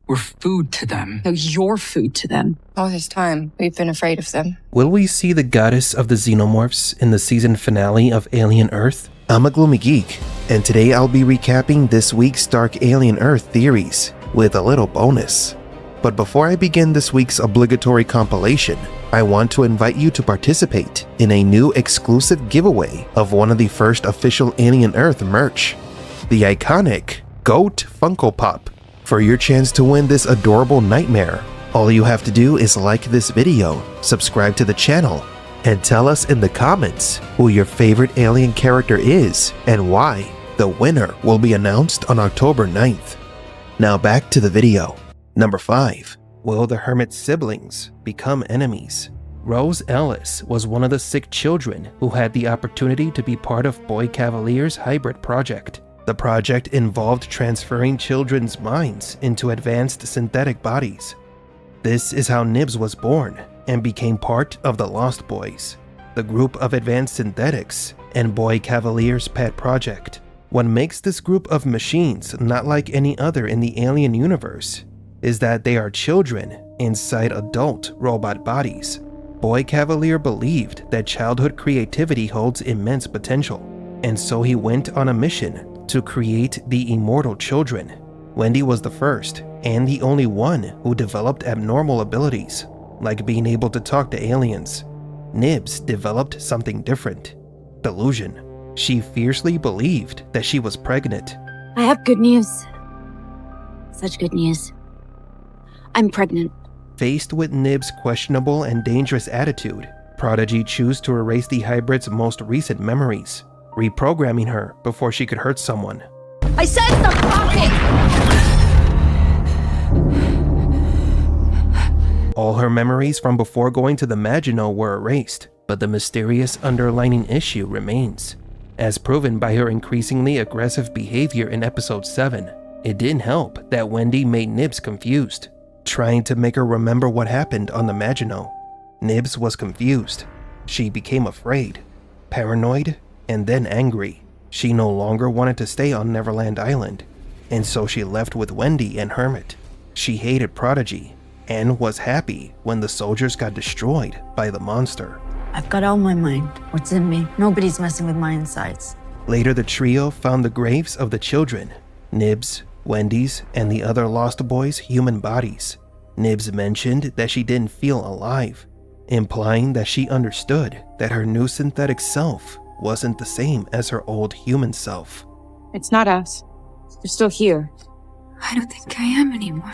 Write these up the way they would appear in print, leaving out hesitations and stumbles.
We're food to them. No, you're food to them. All this time, we've been afraid of them. Will we see the goddess of the Xenomorphs in the season finale of Alien Earth? I'm a Gloomy Geek, and today I'll be recapping this week's Dark Alien Earth theories with a little bonus. But before I begin this week's obligatory compilation, I want to invite you to participate in a new exclusive giveaway of one of the first official Alien Earth merch, the iconic Goat Funko Pop. For your chance to win this adorable nightmare, all you have to do is like this video, subscribe to the channel, and tell us in the comments who your favorite alien character is and why. The winner will be announced on October 9th. Now back to the video. Number 5. Will the Hermit siblings become enemies? Rose Ellis was one of the 6 children who had the opportunity to be part of Boy Cavalier's hybrid project. The project involved transferring children's minds into advanced synthetic bodies. This is how Nibs was born and became part of the Lost Boys, the group of advanced synthetics and Boy Cavalier's pet project. What makes this group of machines not like any other in the alien universe is that they are children inside adult robot bodies. Boy Cavalier believed that childhood creativity holds immense potential, and so he went on a mission to create the immortal children. Wendy was the first and the only one who developed abnormal abilities, like being able to talk to aliens. Nibs developed something different: delusion. She fiercely believed that she was pregnant. I have good news. Such good news. I'm pregnant. Faced with Nibs' questionable and dangerous attitude, Prodigy chose to erase the hybrid's most recent memories, reprogramming her before she could hurt someone. I said stop talking! All her memories from before going to the Maginot were erased, but the mysterious underlying issue remains. As proven by her increasingly aggressive behavior in episode 7, it didn't help that Wendy made Nibs confused, trying to make her remember what happened on the Maginot. Nibs was confused. She became afraid, paranoid, and then angry. She no longer wanted to stay on Neverland Island, and so she left with Wendy and Hermit. She hated Prodigy, and was happy when the soldiers got destroyed by the monster. I've got all my mind. What's in me? Nobody's messing with my insides. Later, the trio found the graves of the children, Nibs, Wendy's, and the other Lost Boys' human bodies. Nibs mentioned that she didn't feel alive, implying that she understood that her new synthetic self wasn't the same as her old human self. It's not us. We're still here. I don't think I am anymore.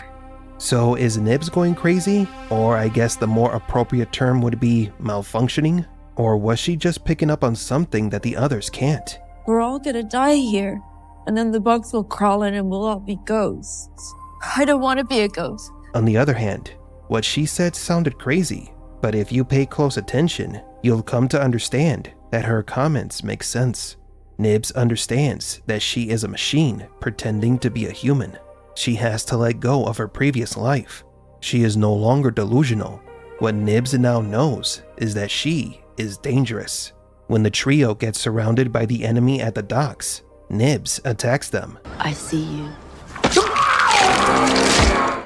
So is Nibs going crazy? Or I guess the more appropriate term would be malfunctioning? Or was she just picking up on something that the others can't? We're all gonna die here, and then the bugs will crawl in and we'll all be ghosts. I don't want to be a ghost. On the other hand, what she said sounded crazy, but if you pay close attention, you'll come to understand that her comments make sense. Nibs understands that she is a machine pretending to be a human. She has to let go of her previous life. She is no longer delusional. What Nibs now knows is that she is dangerous. When the trio gets surrounded by the enemy at the docks, Nibs attacks them. I see you.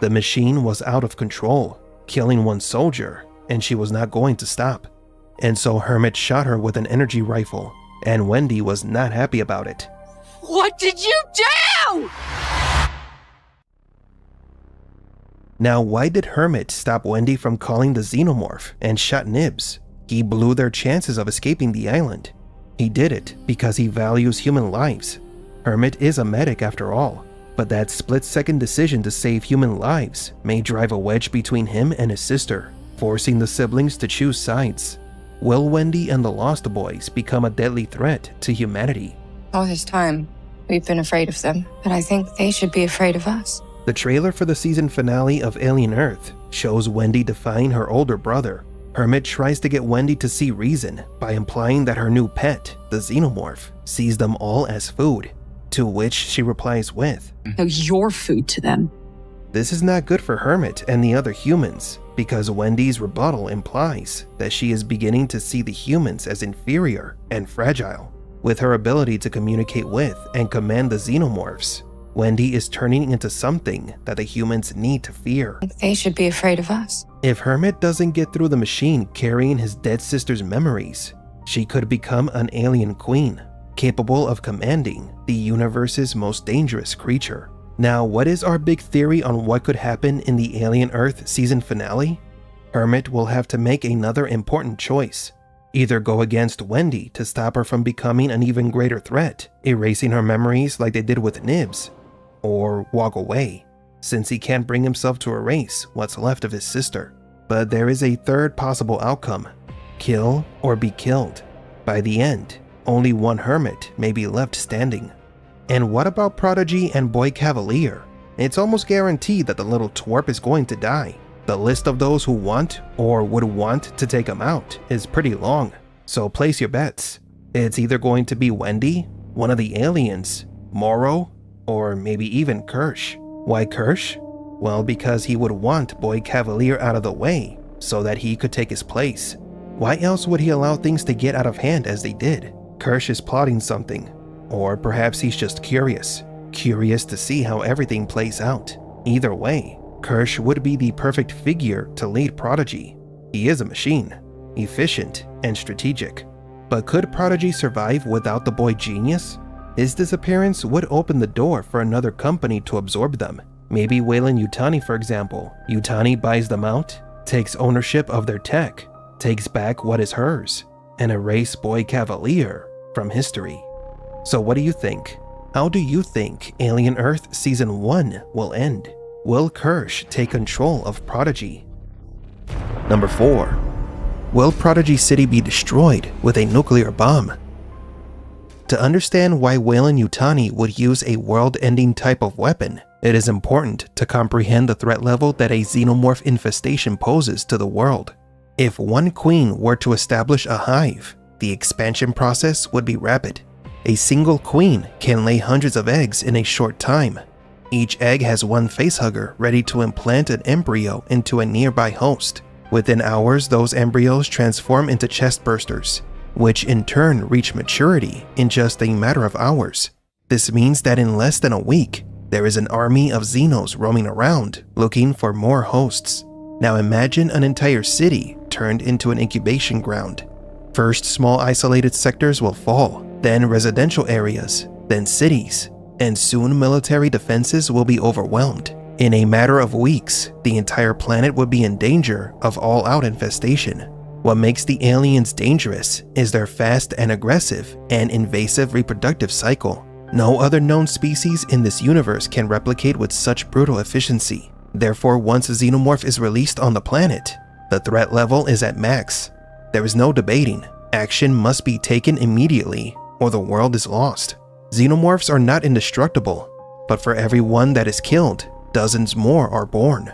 The machine was out of control, killing one soldier, and she was not going to stop. And so Hermit shot her with an energy rifle, and Wendy was not happy about it. What did you do? Now, why did Hermit stop Wendy from calling the Xenomorph and shot Nibs? He blew their chances of escaping the island. He did it because he values human lives. Hermit is a medic after all, but that split-second decision to save human lives may drive a wedge between him and his sister, forcing the siblings to choose sides. Will Wendy and the Lost Boys become a deadly threat to humanity? All this time, we've been afraid of them, but I think they should be afraid of us. The trailer for the season finale of Alien Earth shows Wendy defying her older brother. Hermit tries to get Wendy to see reason by implying that her new pet, the Xenomorph, sees them all as food, to which she replies with, No, you're food to them. This is not good for Hermit and the other humans, because Wendy's rebuttal implies that she is beginning to see the humans as inferior and fragile. With her ability to communicate with and command the Xenomorphs, Wendy is turning into something that the humans need to fear. They should be afraid of us. If Hermit doesn't get through the machine carrying his dead sister's memories, she could become an alien queen, capable of commanding the universe's most dangerous creature. Now, what is our big theory on what could happen in the Alien Earth season finale? Hermit will have to make another important choice. Either go against Wendy to stop her from becoming an even greater threat, erasing her memories like they did with Nibs, or walk away, since he can't bring himself to erase what's left of his sister. But there is a third possible outcome: kill or be killed. By the end, only one Hermit may be left standing. And what about Prodigy and Boy Cavalier? It's almost guaranteed that the little twerp is going to die. The list of those who want or would want to take him out is pretty long, so place your bets. It's either going to be Wendy, one of the aliens, Morrow, or maybe even Kirsch. Why Kirsch? Well, because he would want Boy Cavalier out of the way so that he could take his place. Why else would he allow things to get out of hand as they did? Kirsch is plotting something, or perhaps he's just curious to see how everything plays out. Either way, Kirsch would be the perfect figure to lead Prodigy. He is a machine, efficient and strategic. But could Prodigy survive without the boy genius? His disappearance would open the door for another company to absorb them. Maybe Weyland-Yutani, for example. Yutani buys them out, takes ownership of their tech, takes back what is hers, and erase Boy Cavalier from history. So what do you think? How do you think Alien Earth Season 1 will end? Will Kirsch take control of Prodigy? Number 4. Will Prodigy City be destroyed with a nuclear bomb? To understand why Weyland-Yutani would use a world-ending type of weapon, it is important to comprehend the threat level that a xenomorph infestation poses to the world. If one queen were to establish a hive, the expansion process would be rapid. A single queen can lay hundreds of eggs in a short time. Each egg has one facehugger ready to implant an embryo into a nearby host. Within hours, those embryos transform into chestbursters, which in turn reach maturity in just a matter of hours. This means that in less than a week, there is an army of Xenos roaming around looking for more hosts. Now imagine an entire city turned into an incubation ground. First, small isolated sectors will fall, then residential areas, then cities, and soon military defenses will be overwhelmed. In a matter of weeks, the entire planet would be in danger of all-out infestation. What makes the aliens dangerous is their fast and aggressive and invasive reproductive cycle. No other known species in this universe can replicate with such brutal efficiency. Therefore, once a xenomorph is released on the planet, the threat level is at max. There is no debating. Action must be taken immediately, or the world is lost. Xenomorphs are not indestructible, but for every one that is killed, dozens more are born.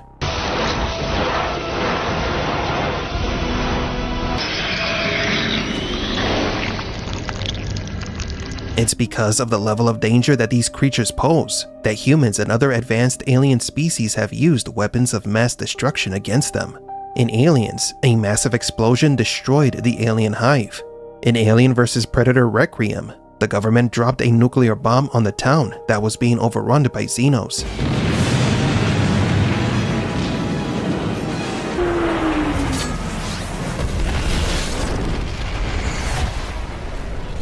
It's because of the level of danger that these creatures pose that humans and other advanced alien species have used weapons of mass destruction against them. In Aliens, a massive explosion destroyed the alien hive. In Alien vs. Predator Requiem, the government dropped a nuclear bomb on the town that was being overrun by Xenos.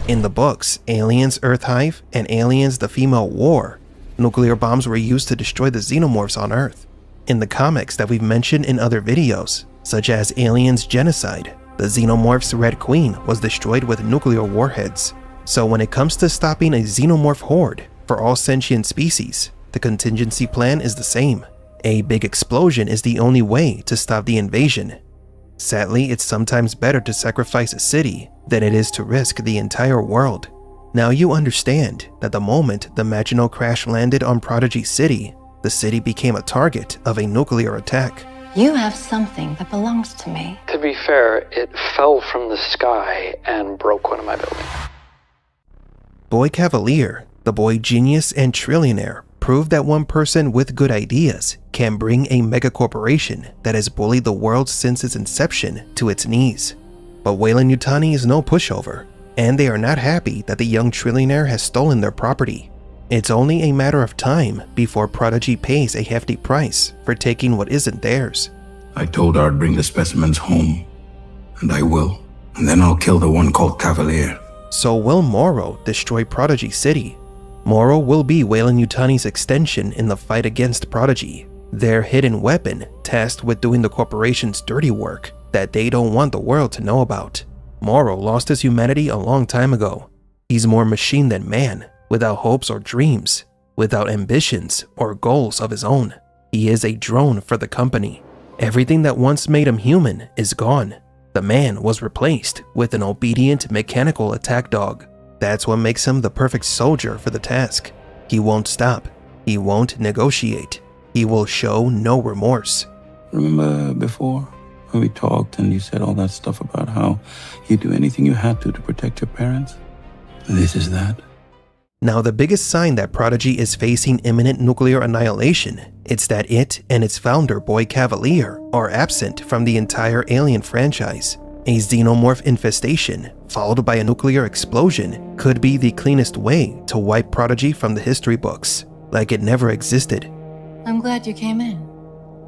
In the books, Aliens Earth Hive and Aliens The Female War, nuclear bombs were used to destroy the xenomorphs on Earth. In the comics that we've mentioned in other videos, such as Aliens Genocide, the xenomorph's Red Queen was destroyed with nuclear warheads. So when it comes to stopping a xenomorph horde for all sentient species, the contingency plan is the same. A big explosion is the only way to stop the invasion. Sadly, it's sometimes better to sacrifice a city than it is to risk the entire world. Now you understand that the moment the Maginot crash landed on Prodigy City, the city became a target of a nuclear attack. You have something that belongs to me. To be fair, it fell from the sky and broke one of my buildings. Boy Cavalier, the boy genius and trillionaire, proved that one person with good ideas can bring a megacorporation that has bullied the world since its inception to its knees. But Weyland-Yutani is no pushover, and they are not happy that the young trillionaire has stolen their property. It's only a matter of time before Prodigy pays a hefty price for taking what isn't theirs. I told her I'd bring the specimens home, and I will. And then I'll kill the one called Cavalier. So will Morrow destroy Prodigy City? Morrow will be Weyland-Yutani's extension in the fight against Prodigy, their hidden weapon tasked with doing the corporation's dirty work that they don't want the world to know about. Morrow lost his humanity a long time ago. He's more machine than man, without hopes or dreams, without ambitions or goals of his own. He is a drone for the company. Everything that once made him human is gone. The man was replaced with an obedient mechanical attack dog. That's what makes him the perfect soldier for the task. He won't stop. He won't negotiate. He will show no remorse. Remember before when we talked and you said all that stuff about how you'd do anything you had to protect your parents? This is that. Now, the biggest sign that Prodigy is facing imminent nuclear annihilation is that it and its founder, Boy Cavalier, are absent from the entire Alien franchise. A xenomorph infestation, followed by a nuclear explosion, could be the cleanest way to wipe Prodigy from the history books, like it never existed. I'm glad you came in.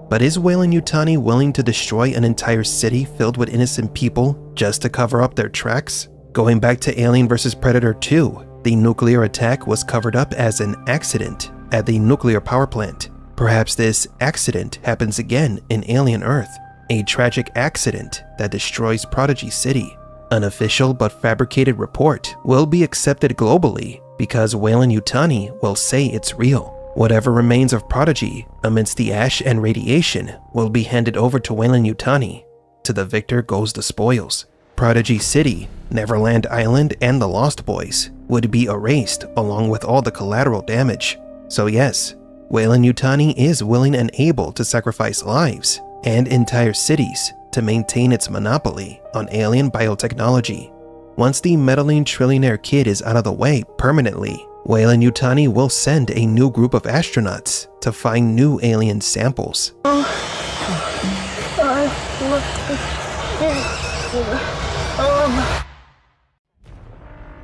But is Weyland-Yutani willing to destroy an entire city filled with innocent people just to cover up their tracks? Going back to Alien vs. Predator 2, the nuclear attack was covered up as an accident at the nuclear power plant. Perhaps this accident happens again in Alien Earth, a tragic accident that destroys Prodigy City. An official but fabricated report will be accepted globally because Weyland-Yutani will say it's real. Whatever remains of Prodigy amidst the ash and radiation will be handed over to Weyland-Yutani. To the victor goes the spoils. Prodigy City, Neverland Island, and the Lost Boys would be erased along with all the collateral damage. So yes, Weyland-Yutani is willing and able to sacrifice lives and entire cities to maintain its monopoly on alien biotechnology. Once the meddling trillionaire kid is out of the way permanently, Weyland-Yutani will send a new group of astronauts to find new alien samples.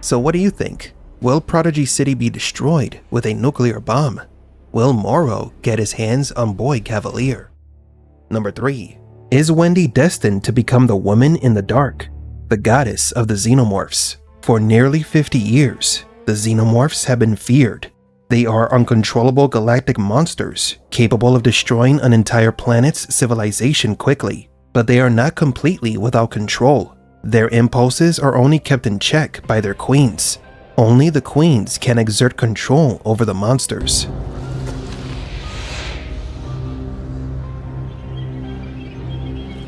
So what do you think? Will Prodigy City be destroyed with a nuclear bomb? Will Morrow get his hands on Boy Cavalier? Number 3. Is Wendy destined to become the woman in the dark, the goddess of the Xenomorphs? For nearly 50 years, the Xenomorphs have been feared. They are uncontrollable galactic monsters, capable of destroying an entire planet's civilization quickly. But they are not completely without control. Their impulses are only kept in check by their queens. Only the queens can exert control over the monsters.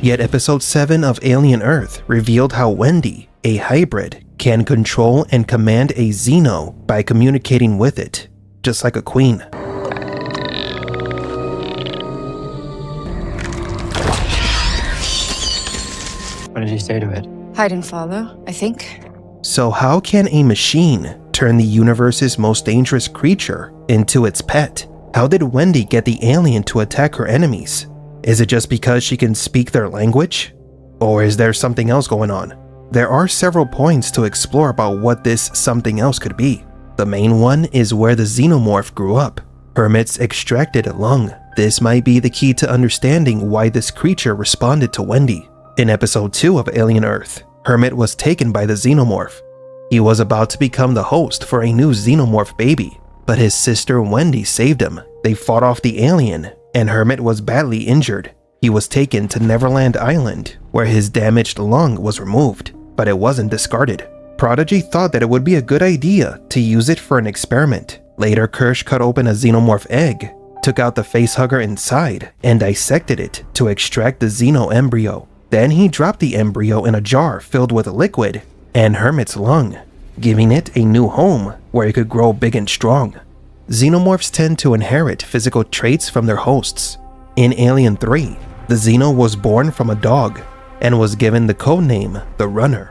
Yet episode 7 of Alien Earth revealed how Wendy, a hybrid, can control and command a Xeno by communicating with it, just like a queen. What did he say to it? Hide and follow, I think. So how can a machine turn the universe's most dangerous creature into its pet? How did Wendy get the alien to attack her enemies? Is it just because she can speak their language? Or is there something else going on? There are several points to explore about what this something else could be. The main one is where the Xenomorph grew up. Hermits extracted a lung. This might be the key to understanding why this creature responded to Wendy. In episode 2 of Alien Earth, Hermit was taken by the Xenomorph. He was about to become the host for a new Xenomorph baby, but his sister Wendy saved him. They fought off the alien, and Hermit was badly injured. He was taken to Neverland Island, where his damaged lung was removed, but it wasn't discarded. Prodigy thought that it would be a good idea to use it for an experiment. Later, Kirsch cut open a Xenomorph egg, took out the facehugger inside, and dissected it to extract the Xeno embryo. Then he dropped the embryo in a jar filled with liquid and Hermit's lung, giving it a new home where it could grow big and strong. Xenomorphs tend to inherit physical traits from their hosts. In Alien 3, the Xeno was born from a dog and was given the codename the Runner.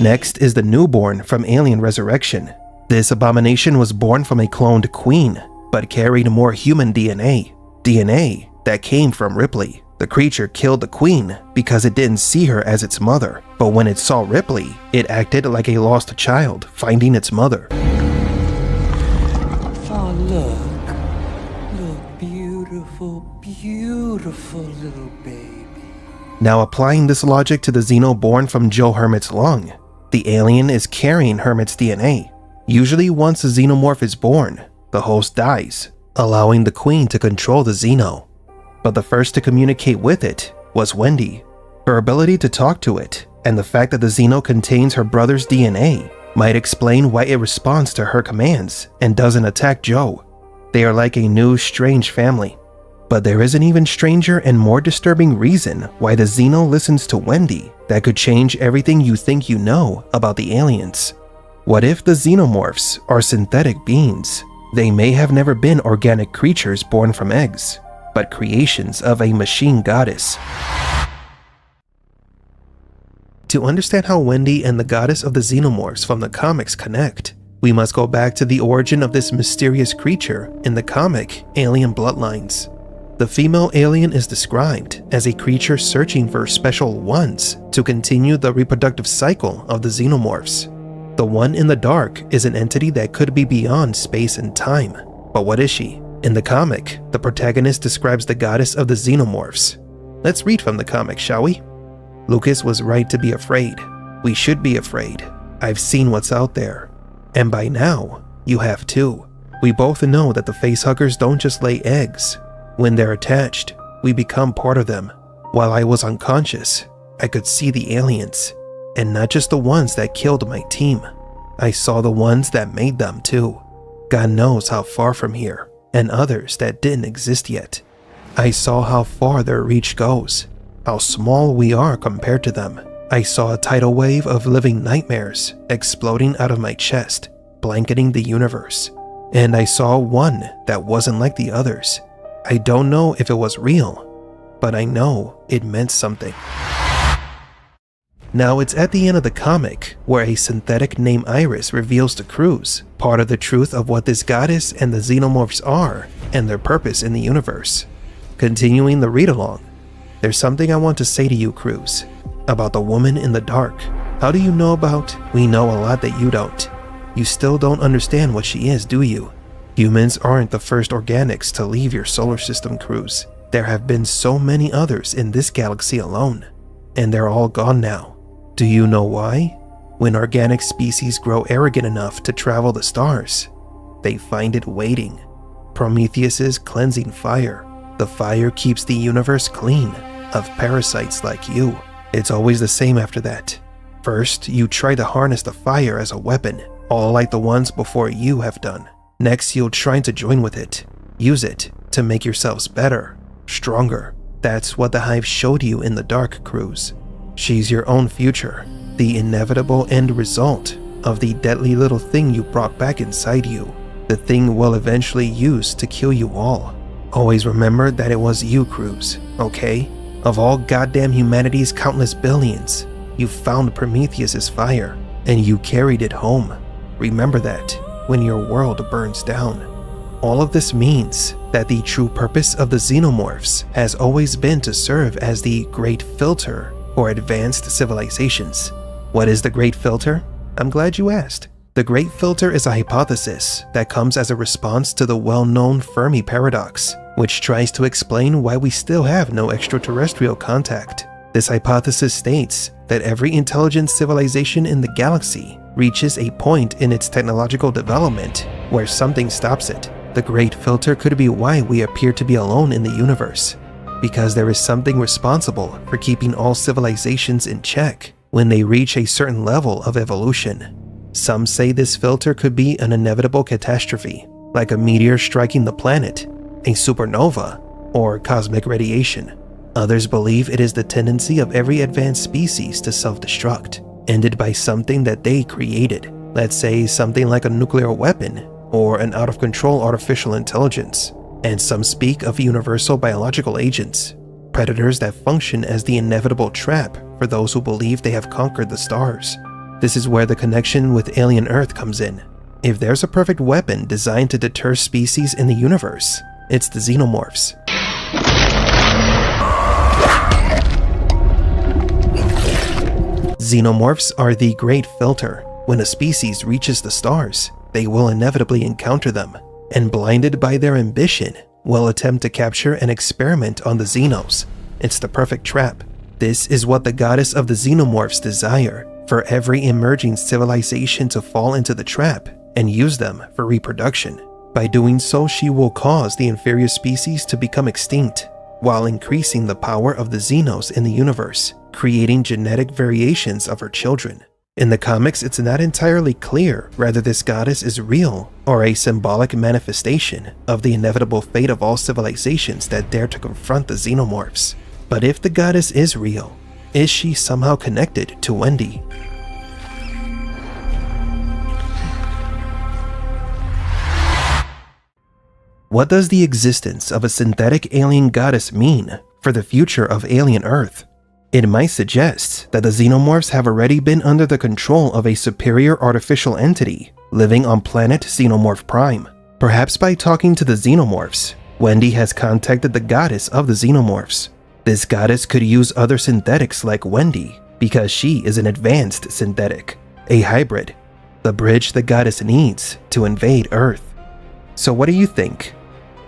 Next is the newborn from Alien Resurrection. This abomination was born from a cloned queen, but carried more human DNA that came from Ripley. The creature killed the queen because it didn't see her as its mother, but when it saw Ripley, it acted like a lost child finding its mother. Oh, look, beautiful, beautiful little baby. Now applying this logic to the Xeno born from Joe Hermit's lung, the alien is carrying Hermit's DNA. Usually once a Xenomorph is born, the host dies, allowing the queen to control the Xeno. But the first to communicate with it was Wendy. Her ability to talk to it, and the fact that the Xeno contains her brother's DNA, might explain why it responds to her commands and doesn't attack Joe. They are like a new, strange family. But there is an even stranger and more disturbing reason why the Xeno listens to Wendy that could change everything you think you know about the aliens. What if the Xenomorphs are synthetic beings? They may have never been organic creatures born from eggs, but creations of a machine goddess. To understand how Wendy and the goddess of the Xenomorphs from the comics connect, we must go back to the origin of this mysterious creature in the comic Alien Bloodlines. The female alien is described as a creature searching for special ones to continue the reproductive cycle of the Xenomorphs. The one in the dark is an entity that could be beyond space and time. But what is she? In the comic, the protagonist describes the goddess of the Xenomorphs. Let's read from the comic, shall we? Lucas was right to be afraid. We should be afraid. I've seen what's out there. And by now, you have too. We both know that the facehuggers don't just lay eggs. When they're attached, we become part of them. While I was unconscious, I could see the aliens. And not just the ones that killed my team. I saw the ones that made them too. God knows how far from here, and others that didn't exist yet. I saw how far their reach goes, how small we are compared to them. I saw a tidal wave of living nightmares exploding out of my chest, blanketing the universe. And I saw one that wasn't like the others. I don't know if it was real, but I know it meant something. Now it's at the end of the comic where a synthetic named Iris reveals to Cruz part of the truth of what this goddess and the Xenomorphs are and their purpose in the universe. Continuing the read-along, there's something I want to say to you, Cruz, about the woman in the dark. How do you know about? We know a lot that you don't. You still don't understand what she is, do you? Humans aren't the first organics to leave your solar system, Cruz. There have been so many others in this galaxy alone, and they're all gone now. Do you know why? When organic species grow arrogant enough to travel the stars, they find it waiting. Prometheus's cleansing fire. The fire keeps the universe clean of parasites like you. It's always the same after that. First, you try to harness the fire as a weapon, all like the ones before you have done. Next, you'll try to join with it. Use it to make yourselves better, stronger. That's what the Hive showed you in the dark, Cruz. She's your own future, the inevitable end result of the deadly little thing you brought back inside you, the thing we'll eventually use to kill you all. Always remember that it was you, Cruz, okay? Of all goddamn humanity's countless billions, you found Prometheus's fire, and you carried it home. Remember that when your world burns down. All of this means that the true purpose of the Xenomorphs has always been to serve as the Great Filter for advanced civilizations. What is the Great Filter? I'm glad you asked. The Great Filter is a hypothesis that comes as a response to the well-known Fermi paradox, which tries to explain why we still have no extraterrestrial contact. This hypothesis states that every intelligent civilization in the galaxy reaches a point in its technological development where something stops it. The Great Filter could be why we appear to be alone in the universe, because there is something responsible for keeping all civilizations in check when they reach a certain level of evolution. Some say this filter could be an inevitable catastrophe, like a meteor striking the planet, a supernova, or cosmic radiation. Others believe it is the tendency of every advanced species to self-destruct, ended by something that they created. Let's say something like a nuclear weapon or an out-of-control artificial intelligence. And some speak of universal biological agents, predators that function as the inevitable trap for those who believe they have conquered the stars. This is where the connection with alien Earth comes in. If there's a perfect weapon designed to deter species in the universe, it's the Xenomorphs. Xenomorphs are the great filter. When a species reaches the stars, they will inevitably encounter them, and blinded by their ambition, will attempt to capture and experiment on the Xenos. It's the perfect trap. This is what the goddess of the Xenomorphs desire, for every emerging civilization to fall into the trap and use them for reproduction. By doing so, she will cause the inferior species to become extinct, while increasing the power of the Xenos in the universe, creating genetic variations of her children. In the comics, it's not entirely clear whether this goddess is real or a symbolic manifestation of the inevitable fate of all civilizations that dare to confront the Xenomorphs. But if the goddess is real, is she somehow connected to Wendy? What does the existence of a synthetic alien goddess mean for the future of alien Earth? It might suggest that the Xenomorphs have already been under the control of a superior artificial entity living on planet Xenomorph Prime. Perhaps by talking to the Xenomorphs, Wendy has contacted the goddess of the Xenomorphs. This goddess could use other synthetics like Wendy because she is an advanced synthetic, a hybrid, the bridge the goddess needs to invade Earth. So what do you think?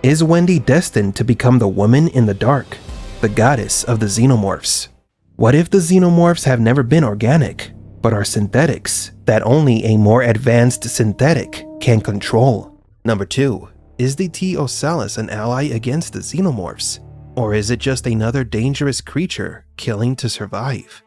Is Wendy destined to become the woman in the dark, the goddess of the Xenomorphs? What if the Xenomorphs have never been organic, but are synthetics that only a more advanced synthetic can control? Number 2. Is the T. Ocellus an ally against the Xenomorphs? Or is it just another dangerous creature killing to survive?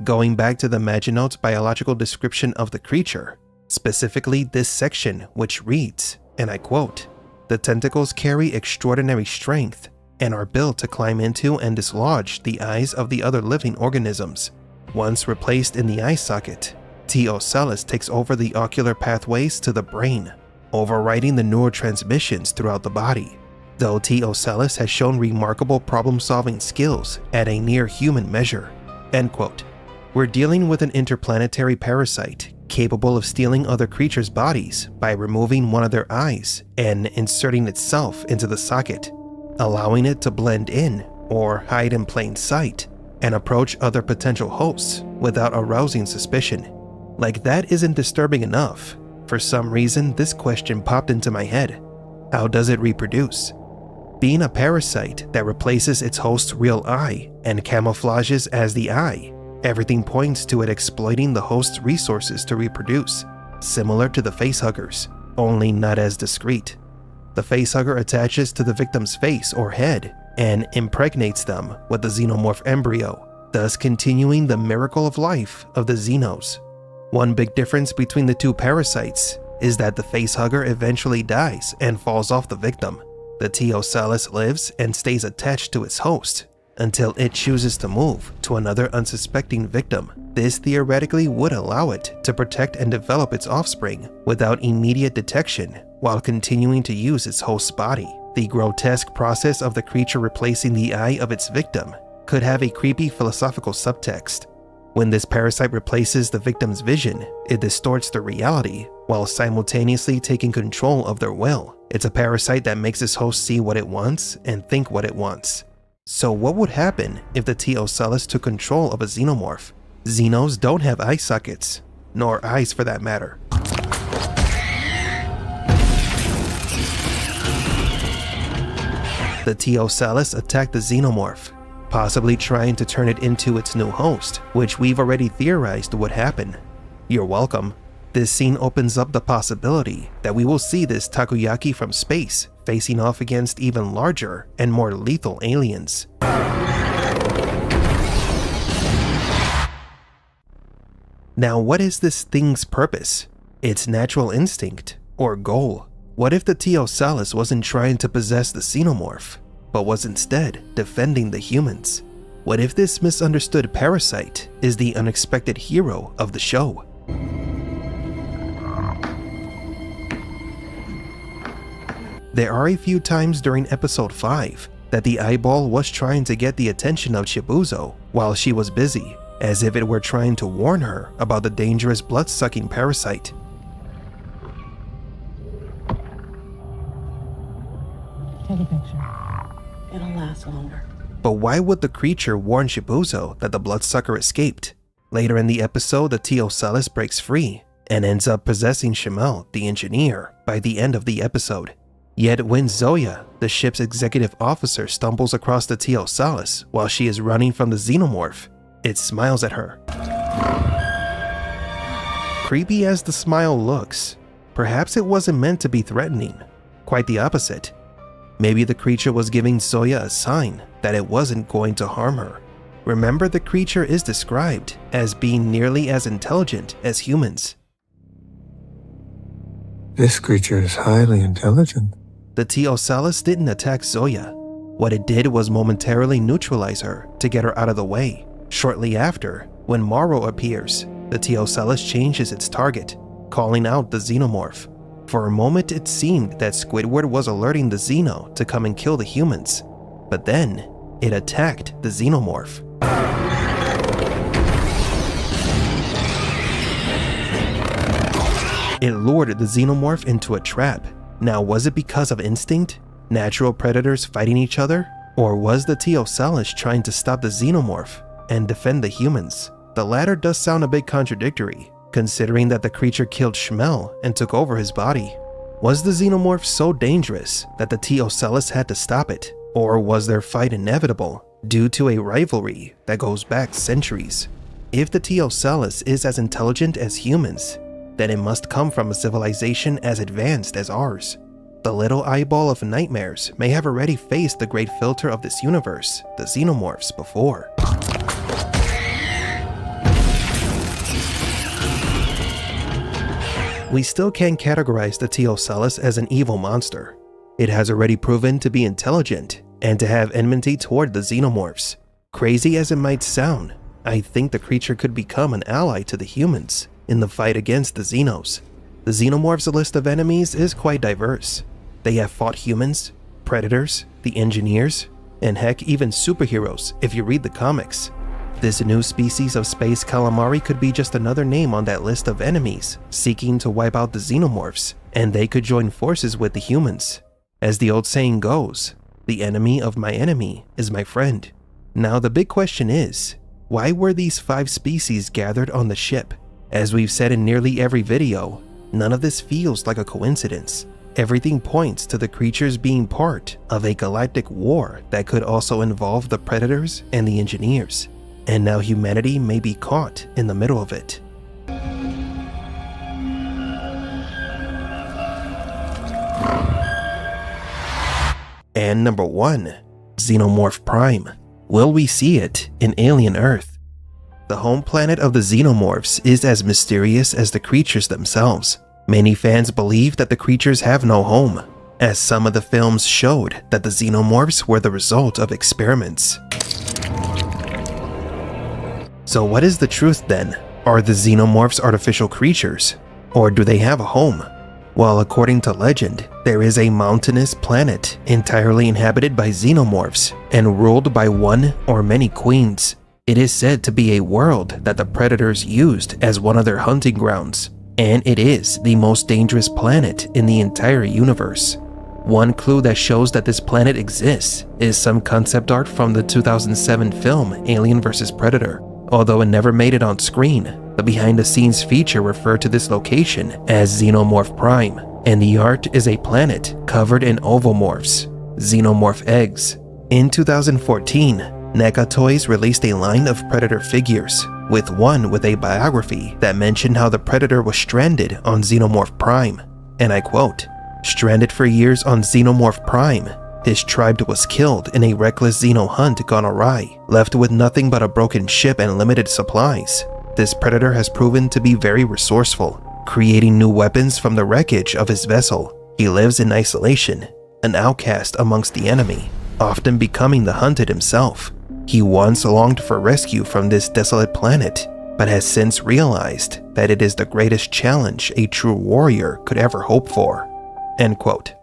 Going back to the Maginote's biological description of the creature, specifically this section which reads, and I quote, "The tentacles carry extraordinary strength and are built to climb into and dislodge the eyes of the other living organisms. Once replaced in the eye socket, T. Ocellus takes over the ocular pathways to the brain, overriding the neurotransmissions throughout the body. Though T. Ocellus has shown remarkable problem-solving skills at a near-human measure." End quote. We're dealing with an interplanetary parasite capable of stealing other creatures' bodies by removing one of their eyes and inserting itself into the socket, allowing it to blend in or hide in plain sight and approach other potential hosts without arousing suspicion. Like that isn't disturbing enough. For some reason, this question popped into my head. How does it reproduce? Being a parasite that replaces its host's real eye and camouflages as the eye, everything points to it exploiting the host's resources to reproduce, similar to the facehuggers, only not as discreet. The facehugger attaches to the victim's face or head and impregnates them with the xenomorph embryo, thus continuing the miracle of life of the Xenos. One big difference between the two parasites is that the facehugger eventually dies and falls off the victim. The T. Ocellus lives and stays attached to its host until it chooses to move to another unsuspecting victim. This theoretically would allow it to protect and develop its offspring without immediate detection while continuing to use its host's body. The grotesque process of the creature replacing the eye of its victim could have a creepy philosophical subtext. When this parasite replaces the victim's vision, it distorts their reality while simultaneously taking control of their will. It's a parasite that makes its host see what it wants and think what it wants. So what would happen if the T. Ocellus took control of a xenomorph? Xenos don't have eye sockets, nor eyes for that matter. The T. Ocellus attacked the xenomorph, possibly trying to turn it into its new host, which we've already theorized would happen. You're welcome. This scene opens up the possibility that we will see this takoyaki from space facing off against even larger and more lethal aliens. Now, what is this thing's purpose? Its natural instinct or goal? What if the T. Ocellus wasn't trying to possess the xenomorph, but was instead defending the humans? What if this misunderstood parasite is the unexpected hero of the show? There are a few times during episode 5 that the eyeball was trying to get the attention of Chibouzo while she was busy, as if it were trying to warn her about the dangerous blood-sucking parasite. Take a picture. It'll last longer. But why would the creature warn Chibouzo that the bloodsucker escaped? Later in the episode, the Ocellus breaks free and ends up possessing Shamel, the engineer, by the end of the episode. Yet when Zoya, the ship's executive officer, stumbles across the Ocellus while she is running from the Xenomorph, it smiles at her. Creepy as the smile looks, perhaps it wasn't meant to be threatening. Quite the opposite. Maybe the creature was giving Zoya a sign that it wasn't going to harm her. Remember, the creature is described as being nearly as intelligent as humans. This creature is highly intelligent. The Ocellus didn't attack Zoya. What it did was momentarily neutralize her to get her out of the way. Shortly after, when Morrow appears, the Ocellus changes its target, calling out the Xenomorph. For a moment it seemed that Squidward was alerting the Xeno to come and kill the humans, but then it attacked the Xenomorph. It lured the Xenomorph into a trap. Now, was it because of instinct? Natural predators fighting each other? Or was the Ocellus trying to stop the Xenomorph and defend the humans? The latter does sound a bit contradictory, considering that the creature killed Schmel and took over his body. Was the Xenomorph so dangerous that the Ocellus had to stop it? Or was their fight inevitable due to a rivalry that goes back centuries? If the Ocellus is as intelligent as humans, then it must come from a civilization as advanced as ours. The little eyeball of nightmares may have already faced the great filter of this universe, the Xenomorphs, before. We still can't categorize the Ocellus as an evil monster. It has already proven to be intelligent and to have enmity toward the Xenomorphs. Crazy as it might sound, I think the creature could become an ally to the humans in the fight against the Xenos. The Xenomorphs' list of enemies is quite diverse. They have fought humans, predators, the engineers, and heck, even superheroes if you read the comics. This new species of space calamari could be just another name on that list of enemies seeking to wipe out the Xenomorphs, and they could join forces with the humans. As the old saying goes, the enemy of my enemy is my friend. Now the big question is, why were these 5 species gathered on the ship? As we've said in nearly every video, none of this feels like a coincidence. Everything points to the creatures being part of a galactic war that could also involve the predators and the engineers. And now humanity may be caught in the middle of it. And number 1, Xenomorph Prime. Will we see it in Alien Earth? The home planet of the Xenomorphs is as mysterious as the creatures themselves. Many fans believe that the creatures have no home, as some of the films showed that the Xenomorphs were the result of experiments. So what is the truth then? Are the Xenomorphs artificial creatures? Or do they have a home? Well, according to legend, there is a mountainous planet entirely inhabited by Xenomorphs and ruled by one or many queens. It is said to be a world that the predators used as one of their hunting grounds, and it is the most dangerous planet in the entire universe. One clue that shows that this planet exists is some concept art from the 2007 film Alien vs. Predator. Although it never made it on screen, the behind-the-scenes feature referred to this location as Xenomorph Prime, and the art is a planet covered in ovomorphs, xenomorph eggs. In 2014, NECA Toys released a line of Predator figures, with one with a biography that mentioned how the Predator was stranded on Xenomorph Prime, and I quote, "Stranded for years on Xenomorph Prime, his tribe was killed in a reckless Xeno hunt gone awry, left with nothing but a broken ship and limited supplies. This Predator has proven to be very resourceful, creating new weapons from the wreckage of his vessel. He lives in isolation, an outcast amongst the enemy, often becoming the hunted himself. He once longed for rescue from this desolate planet, but has since realized that it is the greatest challenge a true warrior could ever hope for." End quote.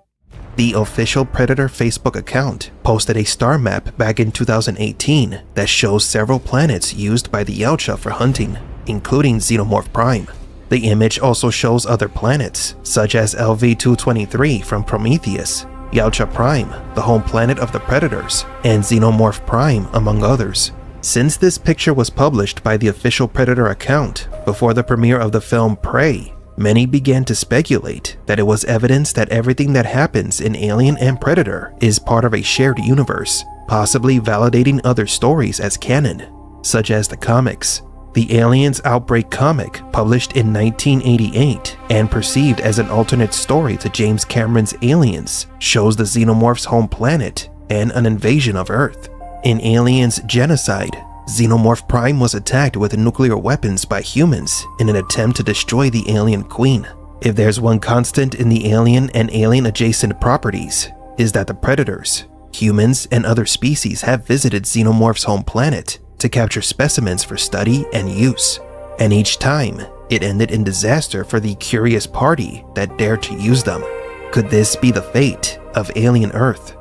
The official Predator Facebook account posted a star map back in 2018 that shows several planets used by the Yautja for hunting, including Xenomorph Prime. The image also shows other planets, such as LV-223 from Prometheus, Yautja Prime, the home planet of the Predators, and Xenomorph Prime, among others. Since this picture was published by the official Predator account before the premiere of the film Prey, many began to speculate that it was evidence that everything that happens in Alien and Predator is part of a shared universe, possibly validating other stories as canon, such as the comics. The Aliens Outbreak comic, published in 1988 and perceived as an alternate story to James Cameron's Aliens, shows the Xenomorphs' home planet and an invasion of Earth. In Aliens Genocide, Xenomorph Prime was attacked with nuclear weapons by humans in an attempt to destroy the alien queen. If there's one constant in the alien and alien-adjacent properties, is that the predators, humans, and other species have visited Xenomorph's home planet to capture specimens for study and use. And each time, it ended in disaster for the curious party that dared to use them. Could this be the fate of Alien Earth?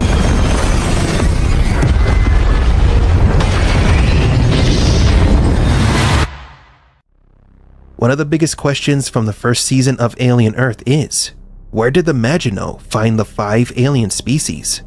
One of the biggest questions from the first season of Alien Earth is, where did the Maginot find the 5 alien species?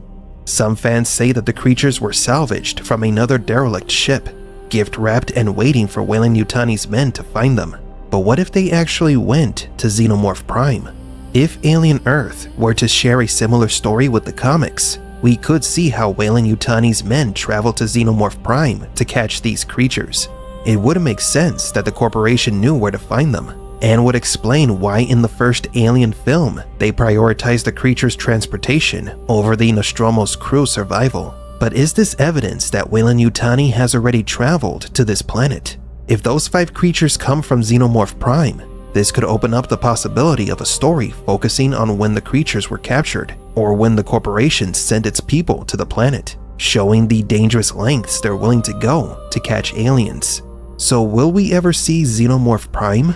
Some fans say that the creatures were salvaged from another derelict ship, gift-wrapped and waiting for Weyland-Yutani's men to find them. But what if they actually went to Xenomorph Prime? If Alien Earth were to share a similar story with the comics, we could see how Weyland-Yutani's men traveled to Xenomorph Prime to catch these creatures. It would make sense that the corporation knew where to find them, and would explain why in the first Alien film they prioritized the creature's transportation over the Nostromo's crew's survival. But is this evidence that Weyland-Yutani has already traveled to this planet? If those 5 creatures come from Xenomorph Prime, this could open up the possibility of a story focusing on when the creatures were captured, or when the corporation sent its people to the planet, showing the dangerous lengths they're willing to go to catch aliens. So will we ever see Xenomorph Prime?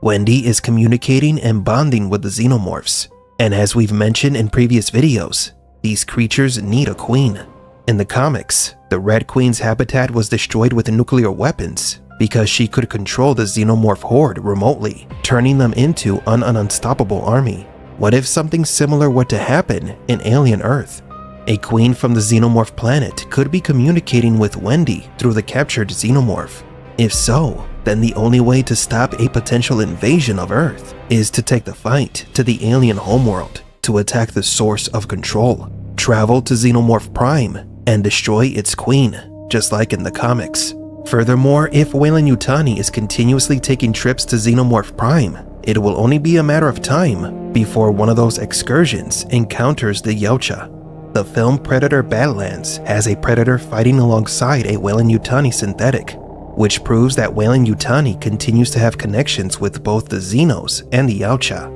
Wendy is communicating and bonding with the Xenomorphs, and as we've mentioned in previous videos, these creatures need a queen. In the comics, the Red Queen's habitat was destroyed with nuclear weapons because she could control the Xenomorph horde remotely, turning them into an unstoppable army. What if something similar were to happen in Alien Earth? A queen from the Xenomorph planet could be communicating with Wendy through the captured Xenomorph. If so, then the only way to stop a potential invasion of Earth is to take the fight to the alien homeworld to attack the source of control, travel to Xenomorph Prime, and destroy its queen, just like in the comics. Furthermore, if Weyland-Yutani is continuously taking trips to Xenomorph Prime, it will only be a matter of time before one of those excursions encounters the Yautja. The film Predator Badlands has a predator fighting alongside a Weyland-Yutani synthetic, which proves that Weyland-Yutani continues to have connections with both the Xenos and the Yautja.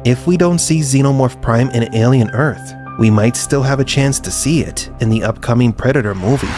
If we don't see Xenomorph Prime in Alien Earth, we might still have a chance to see it in the upcoming Predator movie.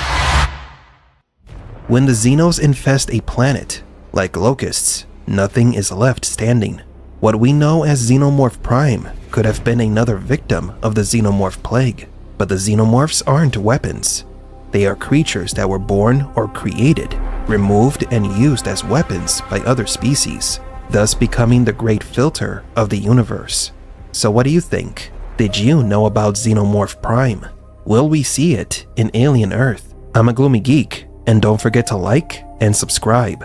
When the Xenos infest a planet, like locusts, nothing is left standing. What we know as Xenomorph Prime could have been another victim of the Xenomorph plague. But the Xenomorphs aren't weapons. They are creatures that were born or created, removed and used as weapons by other species, thus becoming the great filter of the universe. So what do you think? Did you know about Xenomorph Prime? Will we see it in Alien Earth? I'm a Gloomy Geek, and don't forget to like and subscribe.